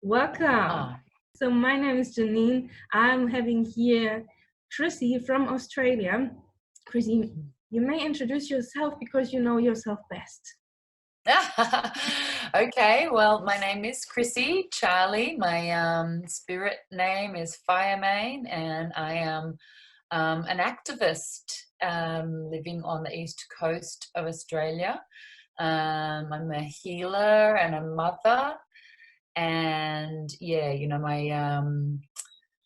Welcome. Ah, So my name is Janine. I'm having here Chrissy from Australia. Chrissy, you may introduce yourself because you know yourself best. okay, well, my name is Charley. My spirit name is Firemain, and I am an activist living on the east coast of Australia. I'm a healer and a mother, and yeah,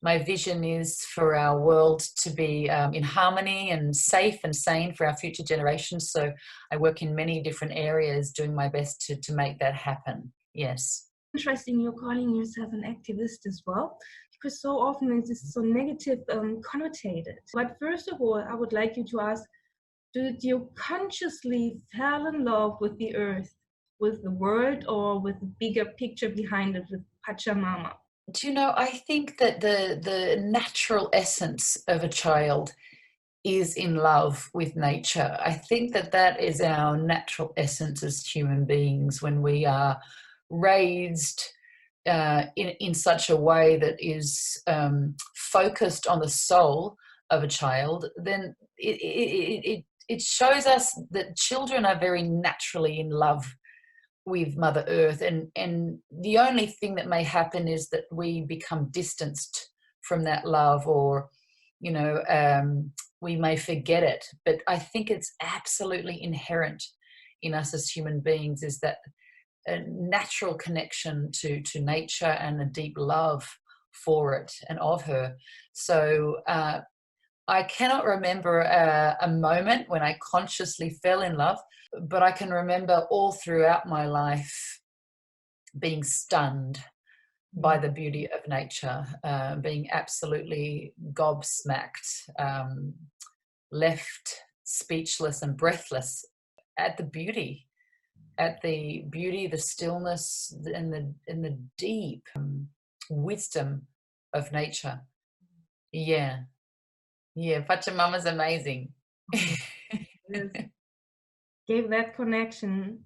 my vision is for our world to be in harmony and safe and sane for our future generations. So I work in many different areas doing my best to make that happen. Yes. Interesting, you're calling yourself an activist as well, because so often it is so negative connotated. But first of all, I would like you to ask, did you consciously fall in love with the earth, with the world, or with the bigger picture behind it, with Pachamama? Do you know, I think that the natural essence of a child is in love with nature. I think that that is our natural essence as human beings when we are raised in such a way that is focused on the soul of a child. Then it shows us that children are very naturally in love with Mother Earth, and the only thing that may happen is that we become distanced from that love, or we may forget it. But I think it's absolutely inherent in us as human beings, is that a natural connection to nature and a deep love for it and of her. So I cannot remember a moment when I consciously fell in love, but I can remember all throughout my life being stunned by the beauty of nature, being absolutely gobsmacked, left speechless and breathless at the beauty, the stillness, and the deep wisdom of nature. Yeah. Yeah, Pachamama's amazing. Yes. Gave that connection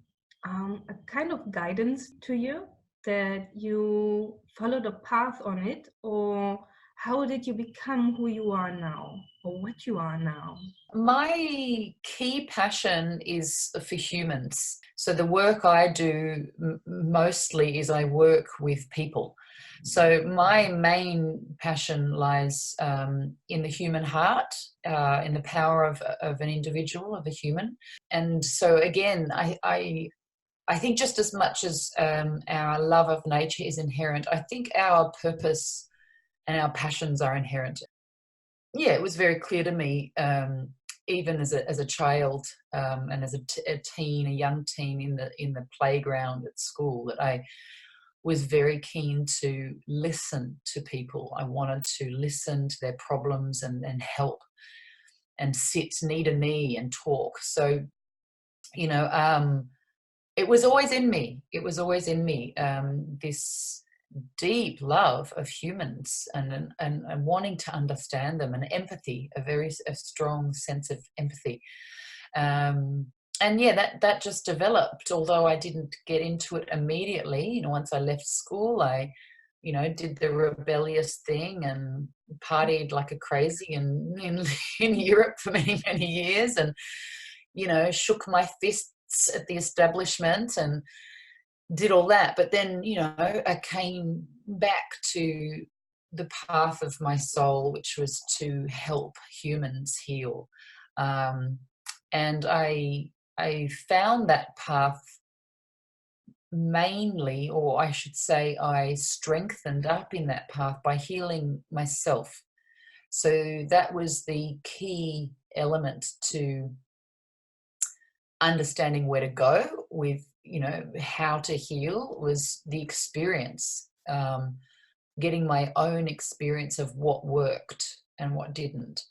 a kind of guidance to you that you followed a path on it, or how did you become who you are now, or what you are now? My key passion is for humans. So the work I do mostly is I work with people. So my main passion lies in the human heart, in the power of an individual, of a human. And so again, I think just as much as our love of nature is inherent, I think our purpose and our passions are inherent. Yeah, it was very clear to me, even as a child, and as a young teen in the playground at school, that I was very keen to listen to people. I wanted to listen to their problems and help, and sit knee to knee and talk. So, it was always in me. It was always in me, this deep love of humans, and wanting to understand them, and empathy, a strong sense of empathy. And yeah, that just developed, although I didn't get into it immediately. Once I left school, I did the rebellious thing and partied like a crazy in Europe for many, many years, and shook my fists at the establishment and did all that. But then, I came back to the path of my soul, which was to help humans heal. And I found that path mainly, or I should say, I strengthened up in that path by healing myself. So that was the key element to understanding where to go with, how to heal, was the experience, getting my own experience of what worked and what didn't.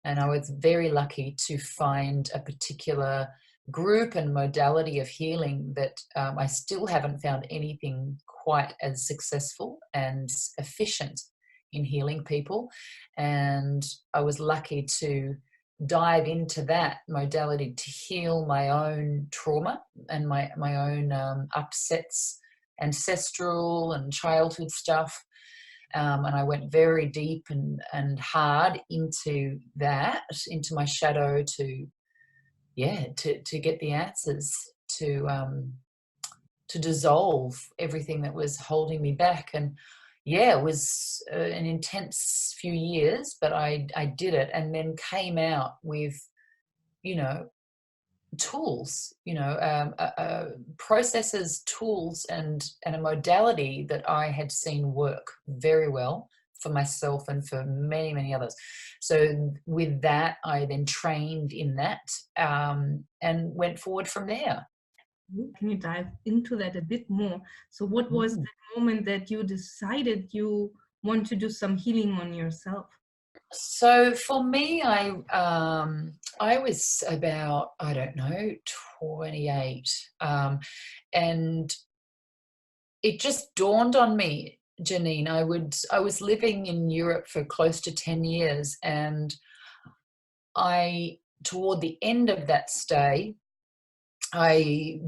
And I was very lucky to find a particular group and modality of healing that I still haven't found anything quite as successful and efficient in healing people. And I was lucky to dive into that modality to heal my own trauma and my own upsets ancestral and childhood stuff. And I went very deep and hard into that, into my shadow to get the answers, to dissolve everything that was holding me back. And it was an intense few years, but I did it, and then came out with, tools, processes, tools, and a modality that I had seen work very well for myself and for many, many others. So with that, I then trained in that, and went forward from there. Can you dive into that a bit more? So what was the moment that you decided you want to do some healing on yourself? So for me, I was about, 28, and it just dawned on me, Janine. I was living in Europe for close to 10 years, and toward the end of that stay, I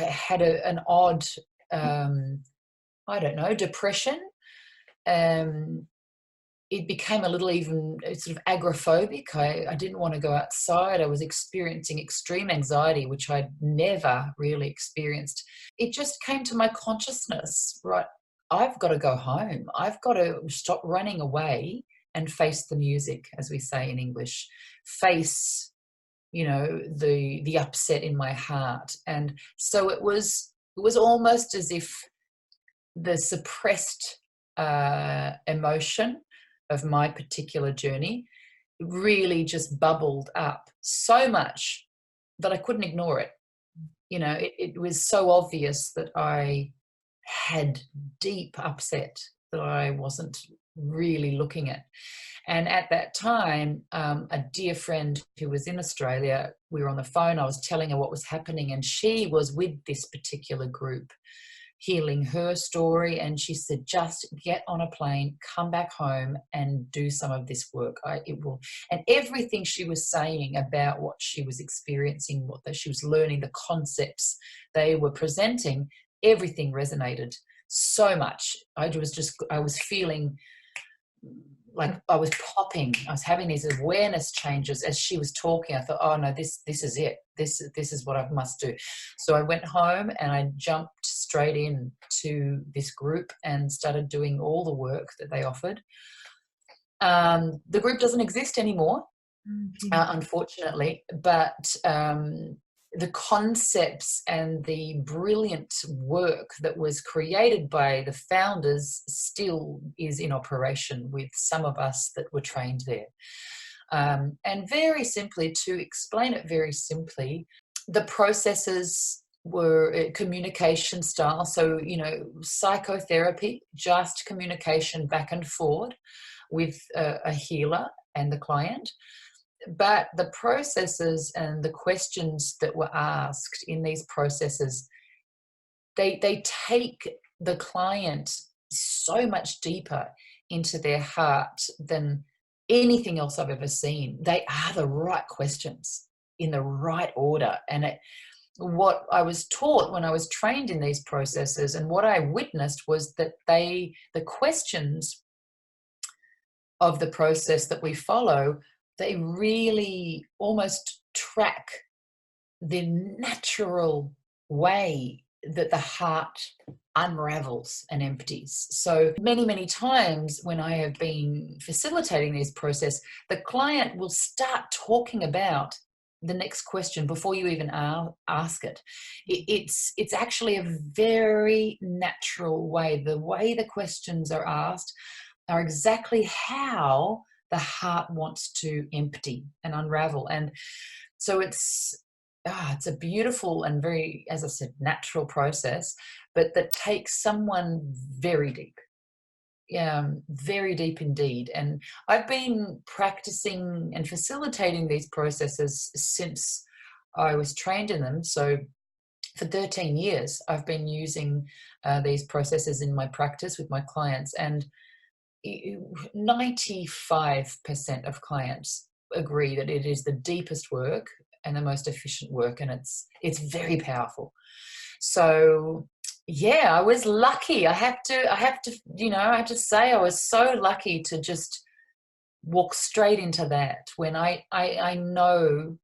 had an odd, depression. It became a little even sort of agoraphobic. I didn't want to go outside. I was experiencing extreme anxiety, which I'd never really experienced. It just came to my consciousness, right? I've got to go home. I've got to stop running away and face the music, as we say in English. Face, the upset in my heart. And so it was almost as if the suppressed emotion of my particular journey really just bubbled up so much that I couldn't ignore it. It was so obvious that I had deep upset that I wasn't really looking at. And at that time, a dear friend who was in Australia, we were on the phone, I was telling her what was happening, and she was with this particular group healing her story, and she said, just get on a plane, come back home and do some of this work. It will. And everything she was saying about what she was experiencing, that she was learning, the concepts they were presenting, everything resonated so much. I was feeling like I was popping. I was having these awareness changes as she was talking. I thought, oh no, this is it. This is what I must do. So I went home and I jumped straight in to this group and started doing all the work that they offered. The group doesn't exist anymore, unfortunately, but the concepts and the brilliant work that was created by the founders still is in operation with some of us that were trained there. And very simply, to explain it very simply, the processes were communication style. So, psychotherapy, just communication back and forward with a healer and the client. But the processes and the questions that were asked in these processes, they take the client so much deeper into their heart than anything else I've ever seen. They are the right questions in the right order. And what I was taught when I was trained in these processes and what I witnessed was that the questions of the process that we follow, they really almost track the natural way that the heart unravels and empties. So many, many times when I have been facilitating this process, the client will start talking about the next question before you even ask it. It's actually a very natural way. The way the questions are asked are exactly how the heart wants to empty and unravel. And so it's a beautiful and very, as I said, natural process, but that takes someone very deep. Very deep indeed. And I've been practicing and facilitating these processes since I was trained in them. So for 13 years, I've been using these processes in my practice with my clients, and 95% of clients agree that it is the deepest work and the most efficient work, and it's very powerful. So yeah, I was lucky. I have to, I have to say I was so lucky to just walk straight into that when I know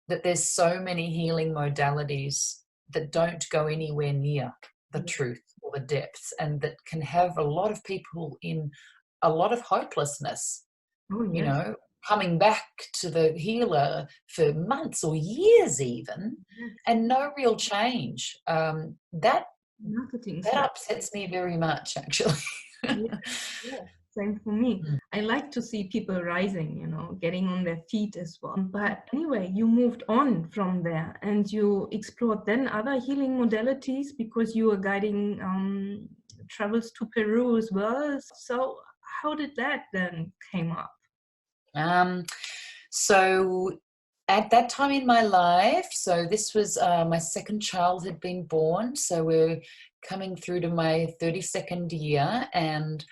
that there's so many healing modalities that don't go anywhere near the truth or the depths, and that can have a lot of people in a lot of hopelessness, Oh, yes. coming back to the healer for months or years even, Yes. and no real change. That Marketing that stuff. upsets me very much, actually. Yeah, yeah, same for me. Mm. I like to see people rising, getting on their feet as well. But anyway, you moved on from there and you explored then other healing modalities because you were guiding travels to Peru as well. So how did that then came up? So at that time in my life, so this was my second child had been born, so we're coming through to my 32nd year, and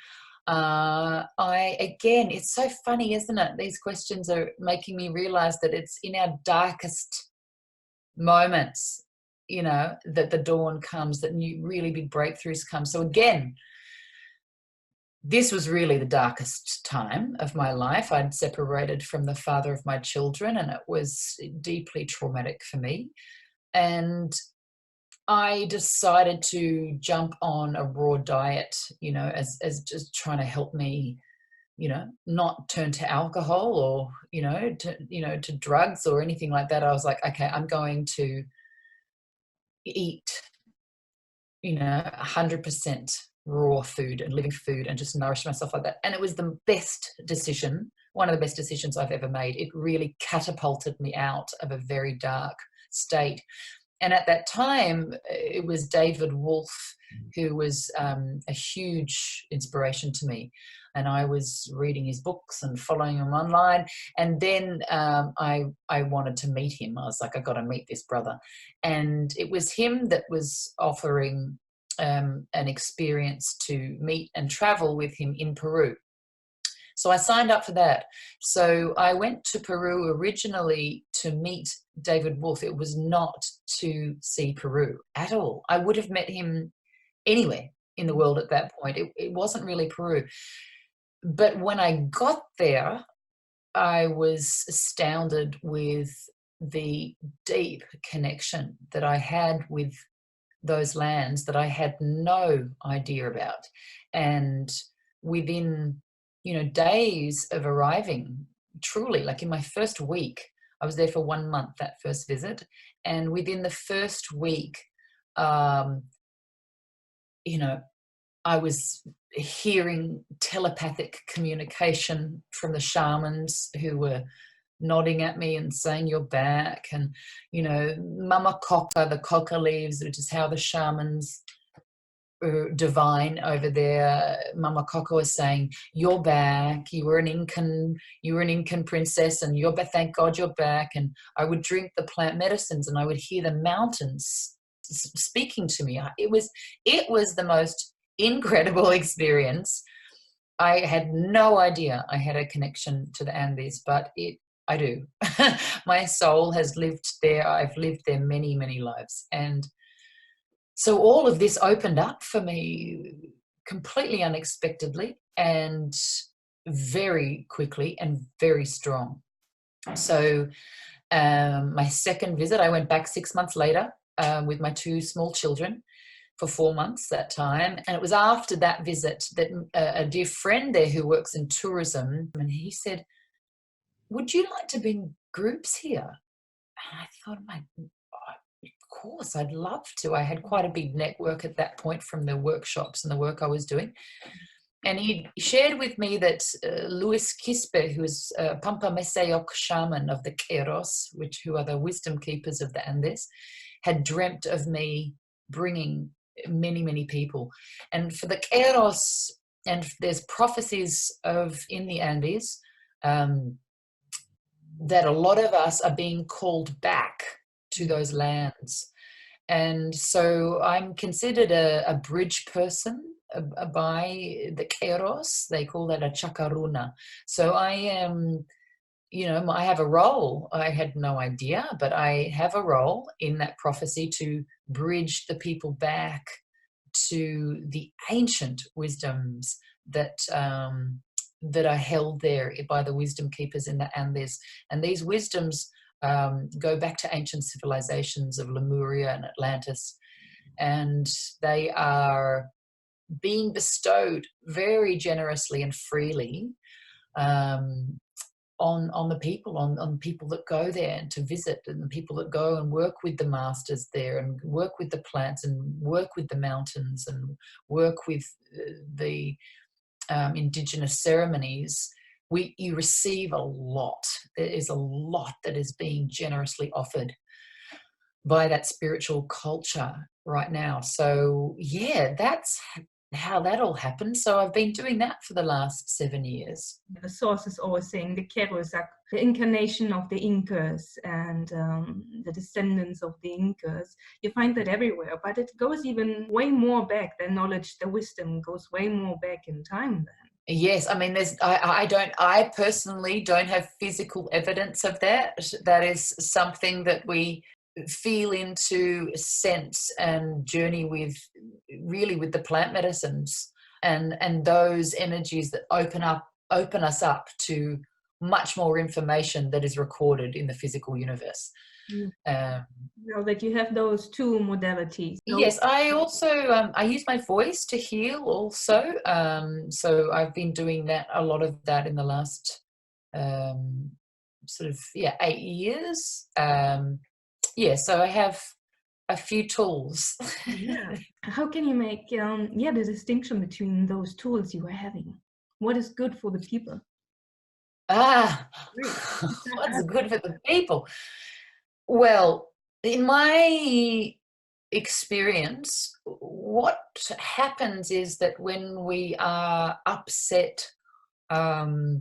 again, it's so funny, isn't it? These questions are making me realize that it's in our darkest moments, that the dawn comes, that new really big breakthroughs come. So again, this was really the darkest time of my life. I'd separated from the father of my children, and it was deeply traumatic for me. And I decided to jump on a raw diet, as just trying to help me, not turn to alcohol or, to drugs or anything like that. I was like, okay, I'm going to eat, 100% raw food and living food and just nourish myself like that. And it was the best decision, one of the best decisions I've ever made. It really catapulted me out of a very dark state. And at that time, it was David Wolfe who was a huge inspiration to me. And I was reading his books and following him online. And then I wanted to meet him. I was like, I've got to meet this brother. And it was him that was offering an experience to meet and travel with him in Peru. So I signed up for that. So I went to Peru originally to meet David Wolfe. It was not to see Peru at all. I would have met him anywhere in the world at that point. It wasn't really Peru. But when I got there, I was astounded with the deep connection that I had with those lands that I had no idea about. And within, days of arriving, truly, like in my first week, I was there for 1 month, that first visit. And within the first week, I was hearing telepathic communication from the shamans who were nodding at me and saying, you're back. And, mama coca, the coca leaves, which is how the shamans divine over there, mama coca was saying, you're back. You were an Incan princess, and you're back. Thank God you're back. And I would drink the plant medicines and I would hear the mountains speaking to me. It was the most incredible experience. I had no idea I had a connection to the Andes, but I do. My soul has lived there. I've lived there many, many lives. And so all of this opened up for me completely unexpectedly and very quickly and very strong. So my second visit, I went back 6 months later with my 2 small children for 4 months that time. And it was after that visit that a dear friend there who works in tourism, and he said, would you like to be in groups here? And I thought, of course, I'd love to. I had quite a big network at that point from the workshops and the work I was doing. And he shared with me that Luis Quispe, who is a Pampa Meseyok shaman of the Queros, who are the wisdom keepers of the Andes, had dreamt of me bringing many, many people. And for the Queros, and there's prophecies in the Andes that a lot of us are being called back to those lands. And so I'm considered a bridge person by the Queros. They call that a chakaruna. So I am, I have a role. I had no idea, but I have a role in that prophecy to bridge the people back to the ancient wisdoms that that are held there by the wisdom keepers in the Andes. And these wisdoms go back to ancient civilizations of Lemuria and Atlantis, and they are being bestowed very generously and freely on the people, on people that go there and to visit, and the people that go and work with the masters there and work with the plants and work with the mountains and work with the indigenous ceremonies. You receive a lot. There is a lot that is being generously offered by that spiritual culture right now. So yeah, that's how that all happened. So I've been doing that for the last 7 years. The source is always saying the Keros are the incarnation of the Incas and the descendants of the Incas. You find that everywhere, but it goes even way more back. The knowledge, the wisdom goes way more back in time then. Yes, I mean, I personally don't have physical evidence of that. That is something that we feel into, sense and journey with, really with the plant medicines and those energies that open us up to much more information that is recorded in the physical universe. Now that you have those two modalities. Yes, I also I use my voice to heal also. So I've been doing that, a lot of that in the last 8 years. So I have a few tools. Yeah. How can you make the distinction between those tools you are having? What is good for the people? What's good for the people? Well, in my experience, what happens is that when we are upset or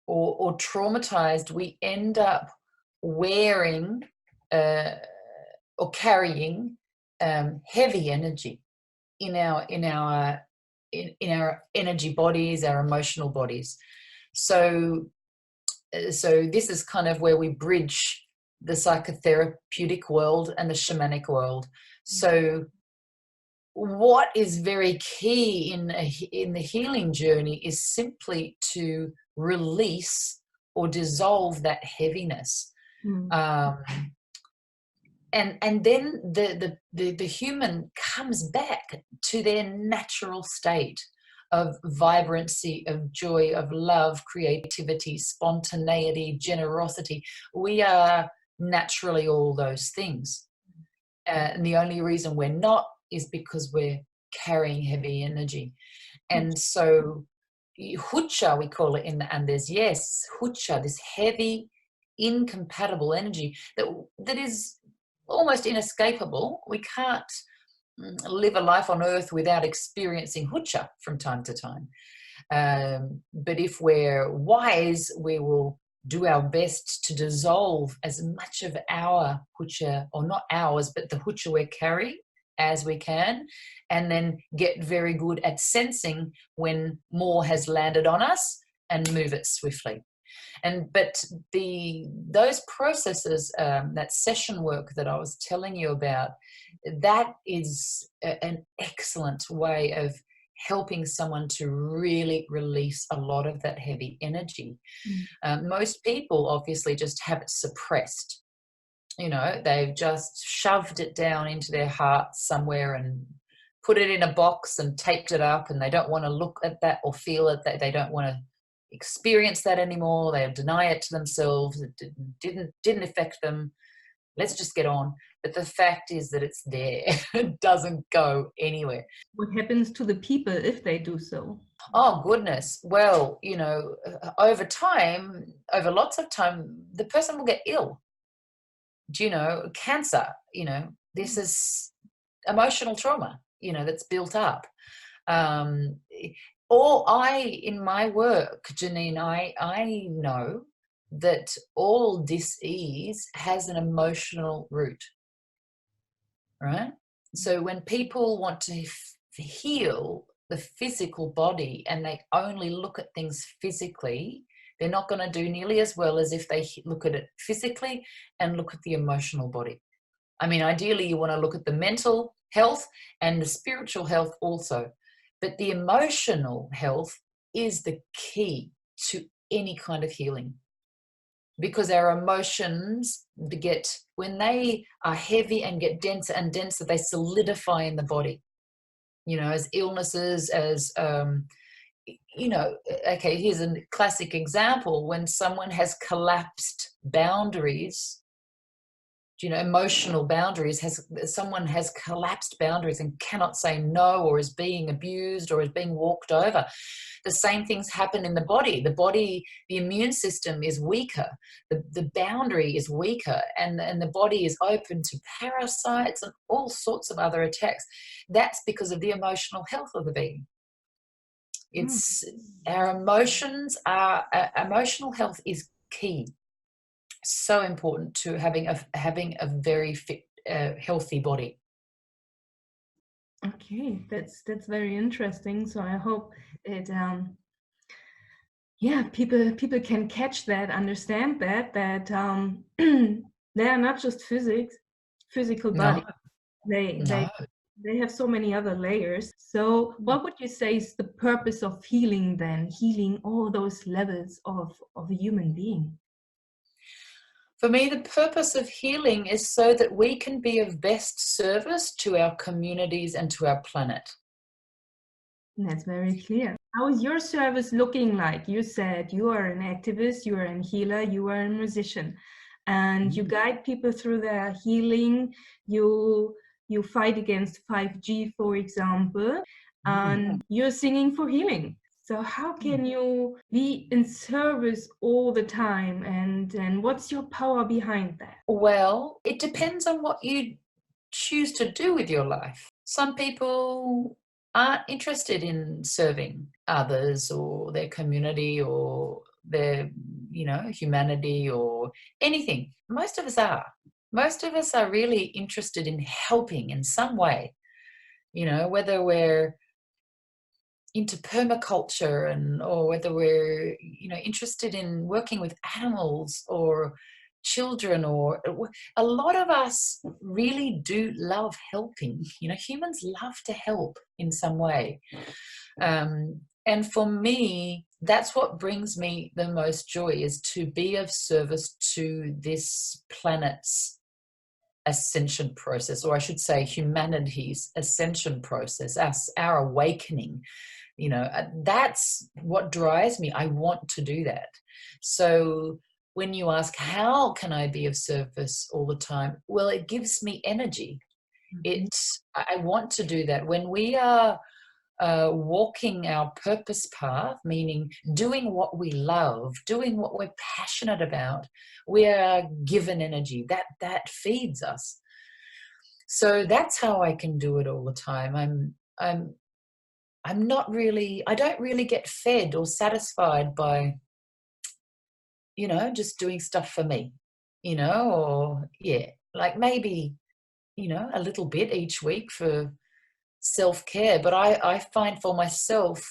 traumatized, we end up wearing or carrying heavy energy in our energy bodies, our emotional bodies. So this is kind of where we bridge the psychotherapeutic world and the shamanic world. So what is very key in the healing journey is simply to release or dissolve that heaviness. And then the human comes back to their natural state of vibrancy, of joy, of love, creativity, spontaneity, generosity. We are naturally all those things. And the only reason we're not is because we're carrying heavy energy. And so hucha, we call it in the Andes. Yes, hucha, this heavy, incompatible energy that is almost inescapable. We can't live a life on earth without experiencing hucha from time to time. But if we're wise, we will do our best to dissolve as much of our hucha, or not ours, but the hucha we're carrying as we can, and then get very good at sensing when more has landed on us and move it swiftly. But those processes, that session work that I was telling you about, that is an excellent way of helping someone to really release a lot of that heavy energy. Most people obviously just have it suppressed. They've just shoved it down into their heart somewhere and put it in a box and taped it up, and they don't want to look at that or feel it. That they don't want to experience that anymore. They deny it to themselves. It didn't affect them. Let's just get on. But the fact is that it's there. It doesn't go anywhere. What happens to the people if they do so? Oh, goodness. Well, over lots of time, the person will get ill. Cancer, this is emotional trauma, that's built up. In my work, Janine, I know that all dis-ease has an emotional root, right? So when people want to heal the physical body and they only look at things physically, they're not going to do nearly as well as if they look at it physically and look at the emotional body. I mean, ideally, you want to look at the mental health and the spiritual health also. But the emotional health is the key to any kind of healing, because our emotions when they are heavy and get denser and denser, they solidify in the body, as illnesses, as, okay, here's a classic example. When someone has collapsed boundaries, emotional boundaries, someone has collapsed boundaries and cannot say no, or is being abused, or is being walked over. The same things happen in the body. The immune system is weaker. The boundary is weaker, and the body is open to parasites and all sorts of other attacks. That's because of the emotional health of the being. It's our emotional health is key. So important to having a very fit, healthy body. Okay, that's very interesting. So I hope it people can catch that, understand that they are not just physical body. No. They have so many other layers. So what would you say is the purpose of healing then? Healing all those levels of a human being? For me, the purpose of healing is so that we can be of best service to our communities and to our planet. That's very clear. How is your service looking like? You said you are an activist, you are a healer, you are a musician, and you guide people through their healing. You fight against 5G, for example, and you're singing for healing. So how can you be in service all the time, and what's your power behind that? Well, it depends on what you choose to do with your life. Some people aren't interested in serving others or their community or their, humanity or anything. Most of us are. Most of us are really interested in helping in some way, whether we're into permaculture or whether we're, interested in working with animals or children, or a lot of us really do love helping. Humans love to help in some way. And for me, that's what brings me the most joy, is to be of service to this planet's ascension process, or I should say humanity's ascension process, our awakening. That's what drives me. I want to do that. So when you ask, how can I be of service all the time? Well, it gives me energy. I want to do that. When we are walking our purpose path, meaning doing what we love, doing what we're passionate about, we are given energy that feeds us. So that's how I can do it all the time. I don't really get fed or satisfied by, just doing stuff for me, like maybe, a little bit each week for self-care. But I find for myself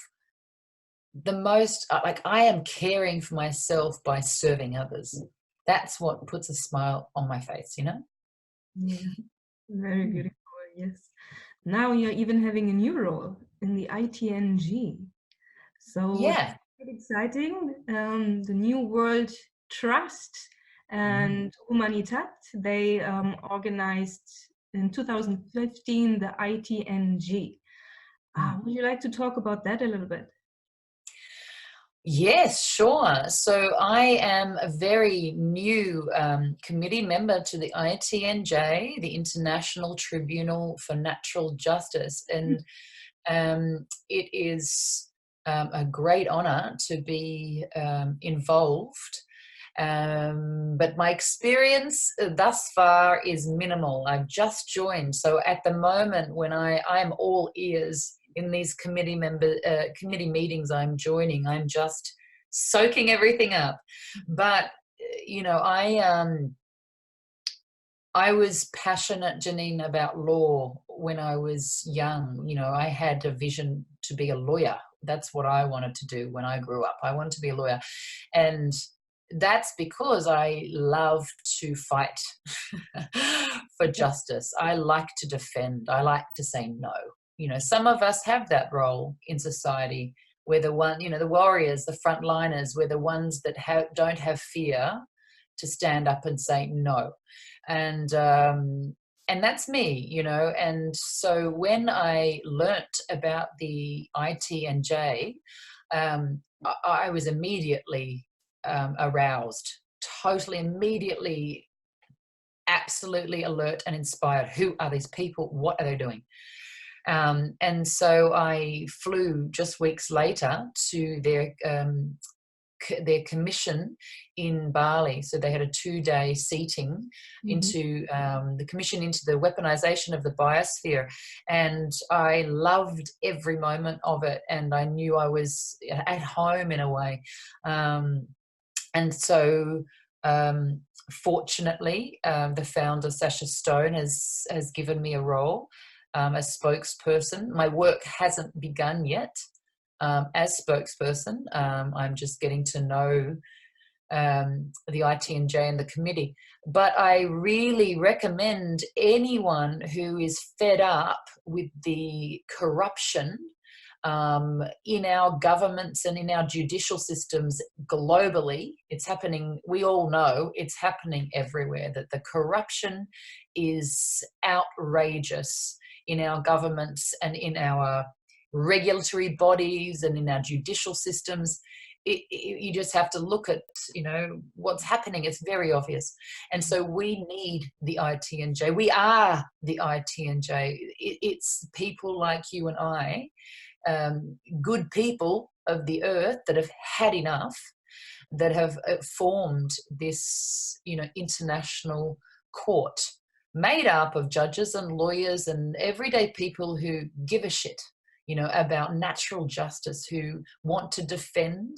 the most, like, I am caring for myself by serving others. That's what puts a smile on my face, Yeah, very beautiful. Yes. Now you're even having a new role in the ITNG. So Yeah. it's exciting. The New World Trust and Humanitat, they organized in 2015 the ITNG. Would you like to talk about that a little bit? Yes, sure. So I am a very new committee member to the ITNJ, the International Tribunal for Natural Justice, and it is a great honor to be involved. But my experience thus far is minimal. I've just joined, so at the moment, when I am all ears in these committee meetings I'm joining, I'm just soaking everything up. But I was passionate, Janine, about law when I was young. I had a vision to be a lawyer. That's what I wanted to do when I grew up. I wanted to be a lawyer, and that's because I love to fight for justice. I like to defend. I like to say no. You know, some of us have that role in society. We're the one, you know, the warriors, the frontliners. We're the ones that don't have fear to stand up and say no. And that's me, you know. And so when I learnt about the ITNJ, I was immediately aroused, totally immediately, absolutely alert and inspired. Who are these people? What are they doing? And so I flew just weeks later to their commission in Bali. So they had a 2-day seating into the commission into the weaponization of the biosphere. And I loved every moment of it. And I knew I was at home in a way. And so fortunately, the founder, Sasha Stone, has given me a role as spokesperson. My work hasn't begun yet as spokesperson. I'm just getting to know the ITNJ and the committee. But I really recommend anyone who is fed up with the corruption in our governments and in our judicial systems globally. It's happening, we all know it's happening everywhere, that the corruption is outrageous in our governments and in our regulatory bodies and in our judicial systems. You just have to look at, you know, what's happening. It's very obvious. And so we need the ITNJ. We are the ITNJ. It's people like you and I, good people of the earth that have had enough, that have formed this, you know, international court made up of judges and lawyers and everyday people who give a shit, you know, about natural justice, who want to defend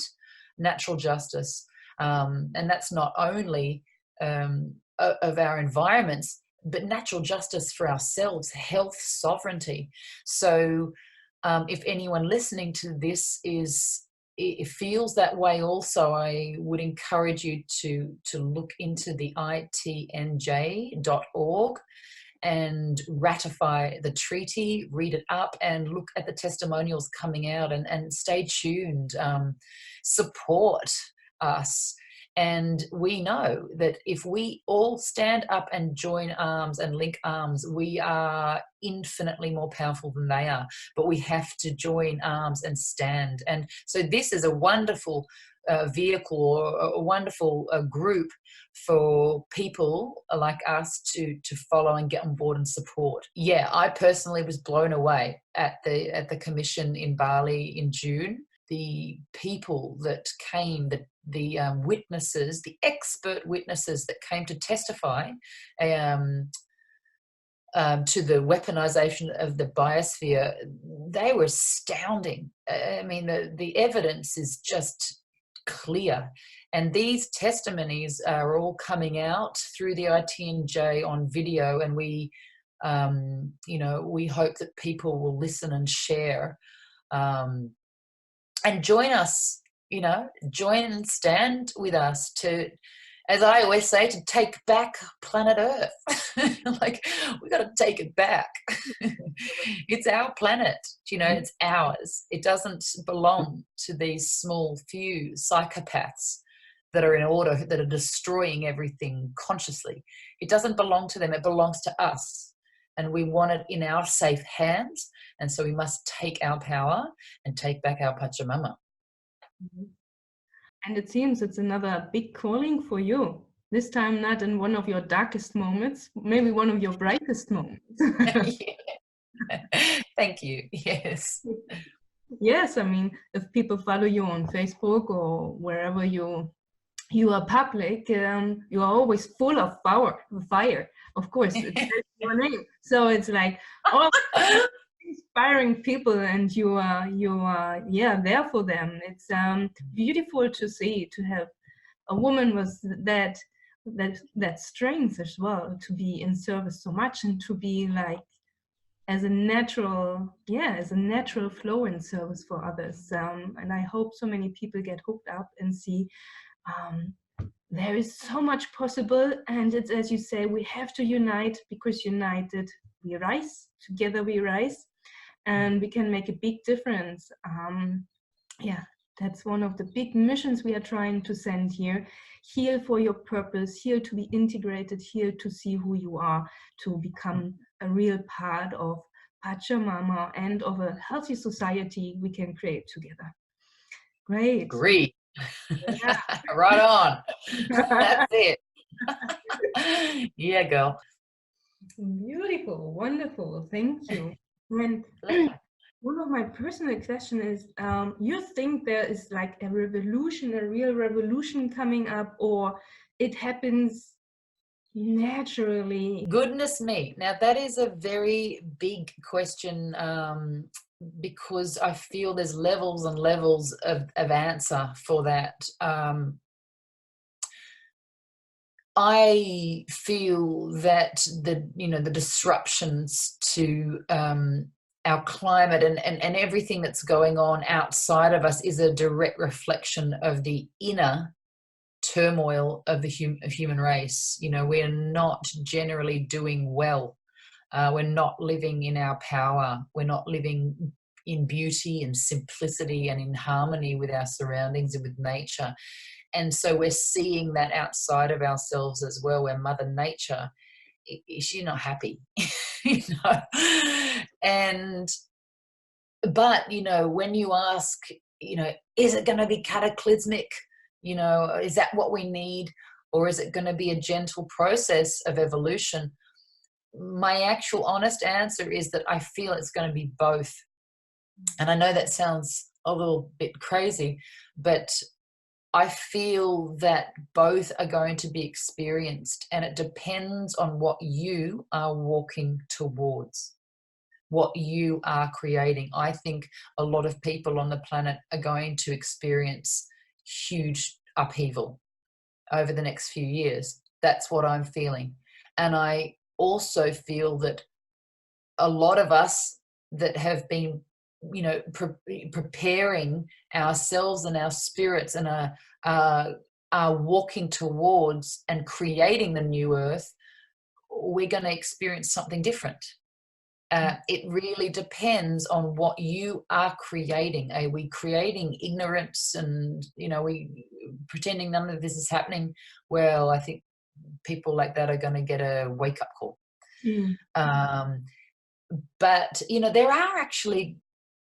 natural justice. And that's not only of our environments, but natural justice for ourselves, health sovereignty. So if anyone listening to this it feels that way also, I would encourage you to look into the ITNJ.org and ratify the treaty, read it up and look at the testimonials coming out, and stay tuned, support us. And we know that if we all stand up and join arms and link arms, we are infinitely more powerful than they are. But we have to join arms and stand. And so this is a wonderful vehicle, or a wonderful group for people like us to follow and get on board and support. Yeah, I personally was blown away at the commission in Bali in June. The people that came, the witnesses, the expert witnesses that came to testify to the weaponization of the biosphere, they were astounding. I mean, the evidence is just clear. And these testimonies are all coming out through the ITNJ on video, and we, you know, we hope that people will listen and share. And join us, you know, join and stand with us to, as I always say, to take back planet Earth. Like, we got to take it back. It's our planet, you know, it's ours. It doesn't belong to these small few psychopaths that are in order, that are destroying everything consciously. It doesn't belong to them. It belongs to us. And we want it in our safe hands. And so we must take our power and take back our Pachamama. And it seems it's another big calling for you. This time not in one of your darkest moments, maybe one of your brightest moments. Thank you. Yes. Yes, I mean, if people follow you on Facebook or wherever you are public, you are always full of fire. Of course, it's your name. So it's like all inspiring people, and you are there for them. It's beautiful to see, to have a woman with that strength as well, to be in service so much and to be like as a natural flow in service for others. And I hope so many people get hooked up and see there is so much possible, and it's, as you say, we have to unite, because united we rise, together we rise, and we can make a big difference. Yeah, that's one of the big missions we are trying to send here. Heal for your purpose, heal to be integrated, heal to see who you are, to become a real part of Pachamama and of a healthy society we can create together. Great. Agree. Yeah. Right on. That's it. Yeah, girl. Beautiful, wonderful, thank you. And one of my personal questions is, you think there is like a revolution, a real revolution coming up, or it happens naturally? Goodness me. Now, that is a very big question, because I feel there's levels and levels of answer for that. I feel that the disruptions to our climate and everything that's going on outside of us is a direct reflection of the inner turmoil of the human race. We're not generally doing well. We're not living in our power. We're not living in beauty and simplicity and in harmony with our surroundings and with nature. And so we're seeing that outside of ourselves as well, where Mother Nature, she's not happy, but when you ask, is it going to be cataclysmic? Is that what we need? Or is it going to be a gentle process of evolution? My actual honest answer is that I feel it's going to be both. And I know that sounds a little bit crazy, but I feel that both are going to be experienced, and it depends on what you are walking towards, what you are creating. I think a lot of people on the planet are going to experience huge upheaval over the next few years. That's what I'm feeling. And I also feel that a lot of us that have been preparing ourselves and our spirits and are walking towards and creating the new earth, we're going to experience something different. It really depends on what you are creating. Are we creating ignorance and we pretending none of this is happening? Well, I think people like that are going to get a wake-up call. But there are actually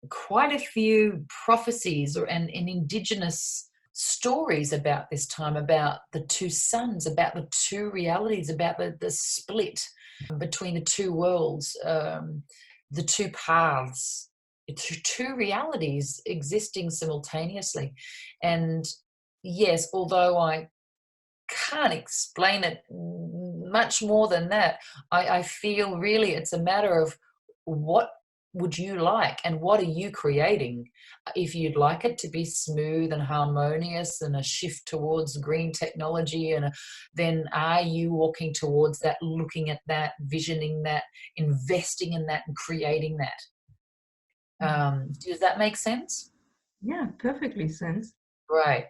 quite a few prophecies and indigenous stories about this time, about the two suns, about the two realities, about the split between the two worlds, the two paths, two realities existing simultaneously. And yes, although I can't explain it much more than that, I feel really it's a matter of what would you like and what are you creating. If you'd like it to be smooth and harmonious and a shift towards green technology, then are you walking towards that, looking at that, visioning that, investing in that and creating that? Does that make sense? Yeah, perfectly sense. Right.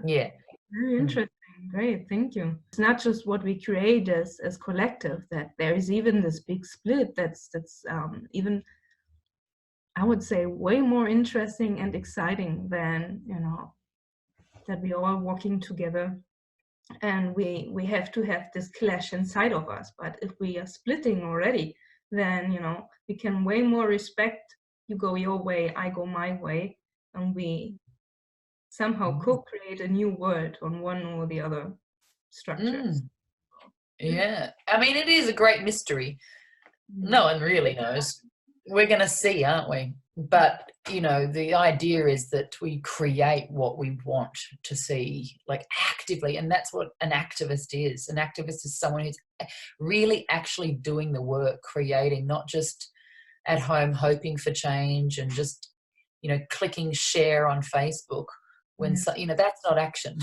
Yeah. Very interesting. Great, thank you. It's not just what we create as collective, that there is even this big split that's even, I would say, way more interesting and exciting than that we all walking together, and we have to have this clash inside of us. But if we are splitting already, then we can way more respect. You go your way, I go my way, and we somehow co-create a new world on one or the other structures. Yeah, I mean, it is a great mystery. No one really knows. We're going to see, aren't we? But the idea is that we create what we want to see, like actively, and that's what an activist is. An activist is someone who's really actually doing the work, creating, not just at home hoping for change and just clicking share on Facebook when that's not action.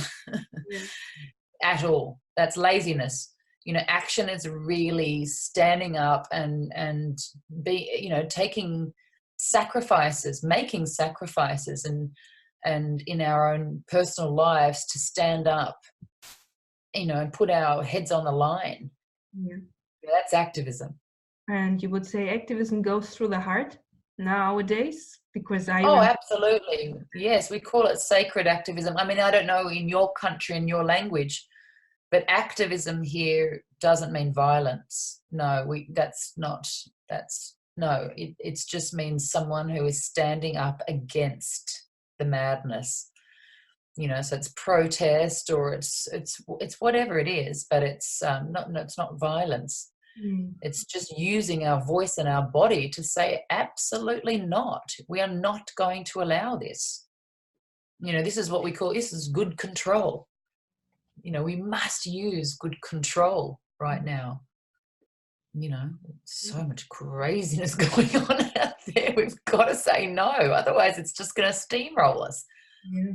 At all. That's laziness. Action is really standing up and be taking sacrifices, making sacrifices, and in our own personal lives to stand up and put our heads on the line. Yeah. That's activism. And you would say activism goes through the heart nowadays? Because Oh, absolutely. Yes, we call it sacred activism. I mean, I don't know in your country and your language, but activism here doesn't mean violence. No, it just means someone who is standing up against the madness. So it's protest, or it's whatever it is, but it's not violence. It's just using our voice and our body to say, absolutely not. We are not going to allow this. This is what this is good control. We must use good control right now. So much craziness going on out there. We've got to say no. Otherwise, it's just going to steamroll us. Yeah.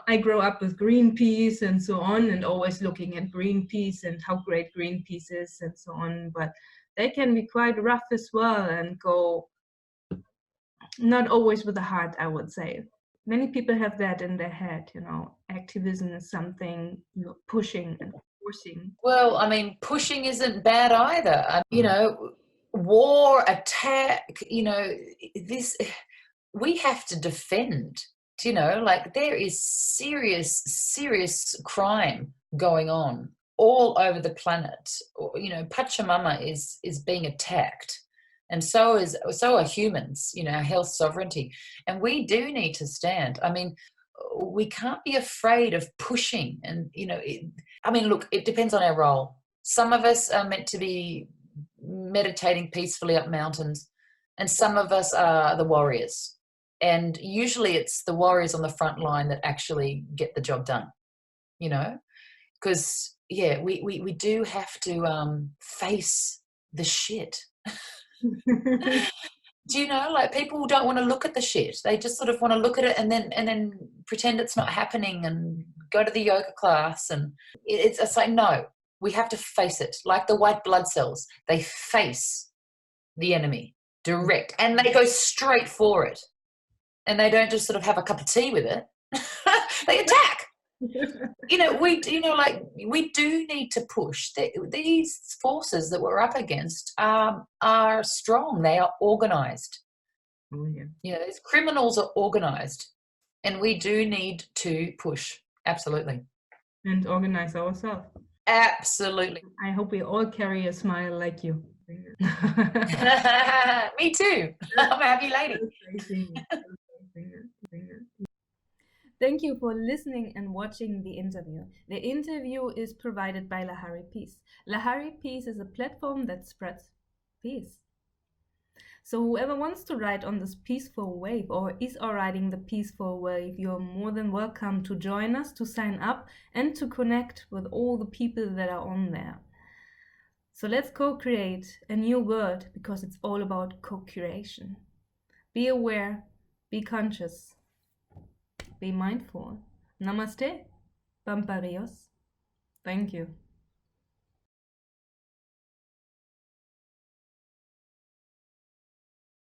I grew up with Greenpeace and so on, and always looking at Greenpeace and how great Greenpeace is and so on. But they can be quite rough as well and go not always with the heart, I would say. Many people have that in their head, activism is something pushing and forcing. Well, I mean, pushing isn't bad either. War, attack, this, we have to defend. There is serious crime going on all over the planet. Pachamama is being attacked, and so are humans. Our health sovereignty, and we do need to stand. I mean, we can't be afraid of pushing, and look, it depends on our role. Some of us are meant to be meditating peacefully up mountains, and some of us are the warriors. And usually it's the warriors on the front line that actually get the job done, because, we do have to face the shit. People don't want to look at the shit. They just sort of want to look at it and then pretend it's not happening and go to the yoga class. And it's like, no, we have to face it. Like the white blood cells, they face the enemy direct and they go straight for it. And they don't just sort of have a cup of tea with it. They attack. We do need to push. These forces that we're up against are strong. They are organized. Oh, yeah. These criminals are organized, and we do need to push. Absolutely. And organize ourselves. Absolutely. I hope we all carry a smile like you. Me too. I'm a happy lady. Thank you for listening and watching the interview. The interview is provided by Lahari Peace. Lahari Peace is a platform that spreads peace. So whoever wants to ride on this peaceful wave or is riding the peaceful wave, you're more than welcome to join us, to sign up and to connect with all the people that are on there. So let's co-create a new world, because it's all about co-creation. Be aware, be conscious, be mindful. Namaste, Pamparios. Thank you.